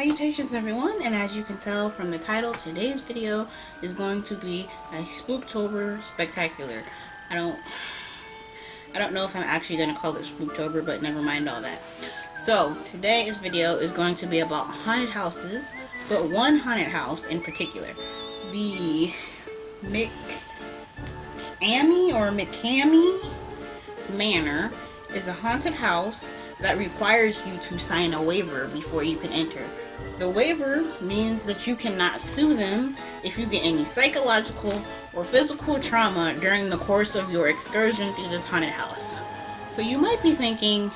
Salutations everyone, and as you can tell from the title, today's video is going to be a Spooktober spectacular. I don't know if I'm actually going to call it Spooktober, but never mind all that. So, today's video is going to be about haunted houses, but one haunted house in particular. The McAmey Manor is a haunted house that requires you to sign a waiver before you can enter. The waiver means that you cannot sue them if you get any psychological or physical trauma during the course of your excursion through this haunted house. So you might be thinking,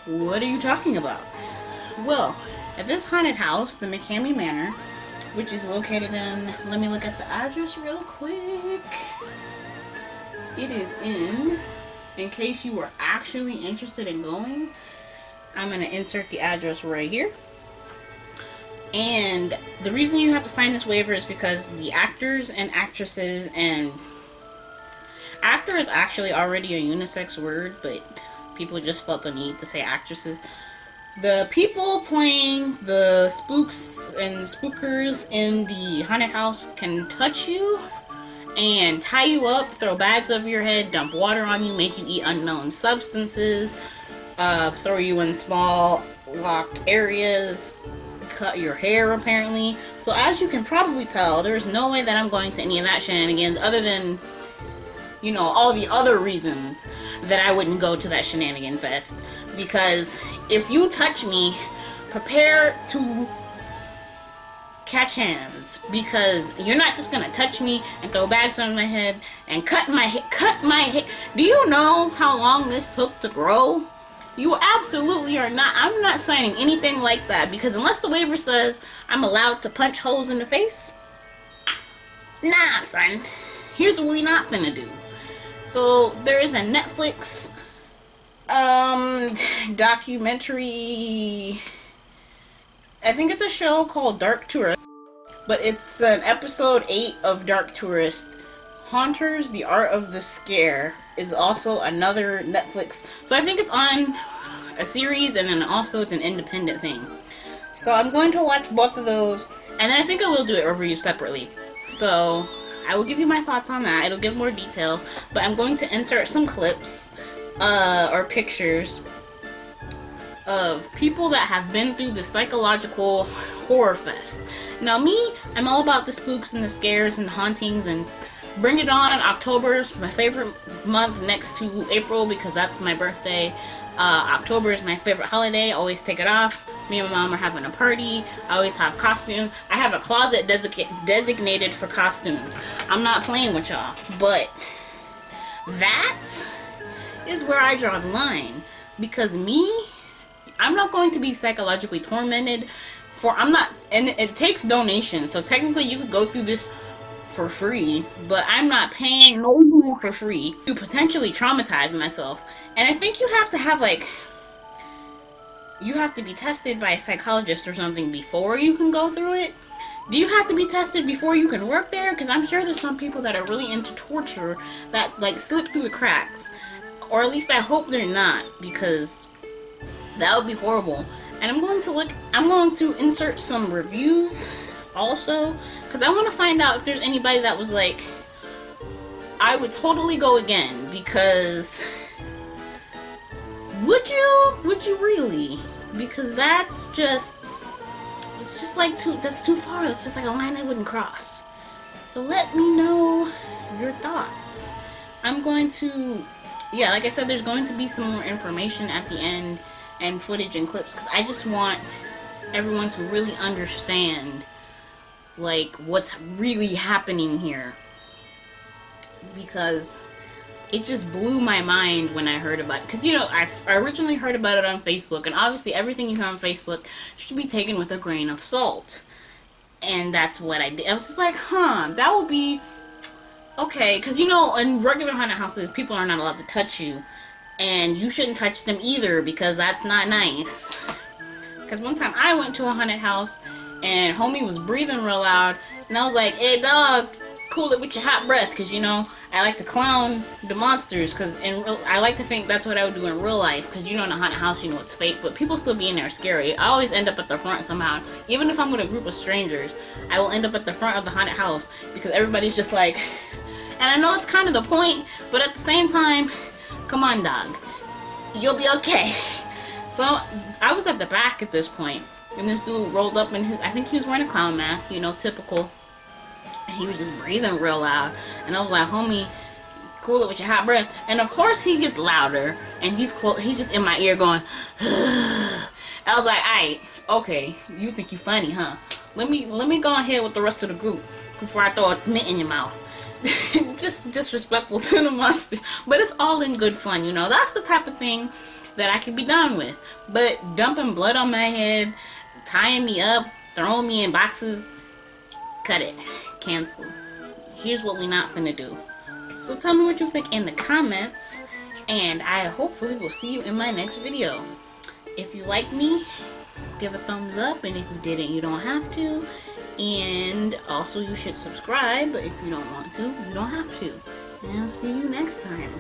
what are you talking about? Well, at this haunted house, the McAmey Manor, which is located in, let me look at the address real quick. It is in case you were actually interested in going, I'm going to insert the address right here. And the reason you have to sign this waiver is because the actors and actresses, and actor is actually already a unisex word, but people just felt the need to say actresses. The people playing the spooks and spookers in the haunted house can touch you and tie you up, throw bags over your head, dump water on you, make you eat unknown substances, throw you in small locked areas, cut your hair apparently. So as you can probably tell, there's no way that I'm going to any of that shenanigans other than, you know, all the other reasons that I wouldn't go to that shenanigan fest. Because if you touch me, prepare to catch hands, because you're not just gonna touch me and throw bags on my head and cut my hair. Do you know how long this took to grow? You absolutely are not. I'm not signing anything like that, because unless the waiver says I'm allowed to punch holes in the face, nah, son. Here's what we're not gonna do. So there is a Netflix documentary. I think it's a show called Dark Tourist, but it's an episode 8 of Dark Tourist. Haunters, The Art of the Scare is also another Netflix. So I think it's on a series, and then also it's an independent thing. So I'm going to watch both of those, and then I think I will do a review separately. So I will give you my thoughts on that. It'll give more details, but I'm going to insert some clips or pictures of people that have been through the psychological horror fest. Now me, I'm all about the spooks and the scares and the hauntings, and bring it on. October is my favorite month next to April, because that's my birthday. October is my favorite holiday. I always take it off. Me and my mom are having a party. I always have costumes. I have a closet designated for costumes. I'm not playing with y'all, but that is where I draw the line, because I'm not going to be psychologically tormented and it takes donations, so technically you could go through this for free, but I'm not paying no one for free to potentially traumatize myself. And I think you have to be tested by a psychologist or something before you can go through it. Do you have to be tested before you can work there? Because I'm sure there's some people that are really into torture that slip through the cracks, or at least I hope they're not, because that would be horrible. And I'm going to insert some reviews also, because I want to find out if there's anybody that was like, I would totally go again. Because would you really? Because that's just that's too far. It's just like a line I wouldn't cross. So let me know your thoughts. I'm going to, yeah, like I said, there's going to be some more information at the end and footage and clips, because I just want everyone to really understand what's really happening here, because it just blew my mind when I heard about it. Because, you know, I originally heard about it on Facebook, and obviously everything you hear on Facebook should be taken with a grain of salt, and that's what I did. I was just like, that would be okay, because, you know, in regular haunted houses, people are not allowed to touch you, and you shouldn't touch them either, because that's not nice. Because one time I went to a haunted house, and homie was breathing real loud, and I was like, hey dog, cool it with your hot breath, because, you know, I like to clown the monsters, because I like to think that's what I would do in real life, because, you know, in a haunted house, you know, it's fake, but people still be in there scary. I always end up at the front somehow. Even if I'm with a group of strangers, I will end up at the front of the haunted house, because everybody's just like, and I know it's kind of the point, but at the same time, come on, dog. You'll be okay. So, I was at the back at this point, and this dude rolled up in his, I think he was wearing a clown mask, you know, typical. And he was just breathing real loud. And I was like, homie, cool it with your hot breath. And of course he gets louder, and he's just in my ear going, I was like, alright, okay, you think you funny, huh? Let me go ahead with the rest of the group before I throw a mint in your mouth. Just disrespectful to the monster. But it's all in good fun, you know. That's the type of thing that I can be done with. But dumping blood on my head, tying me up, throwing me in boxes, cut it. Cancel. Here's what we not finna do. So tell me what you think in the comments, and I hopefully will see you in my next video. If you like me, give a thumbs up, and if you didn't, you don't have to. And also you should subscribe, but if you don't want to, you don't have to. And I'll see you next time.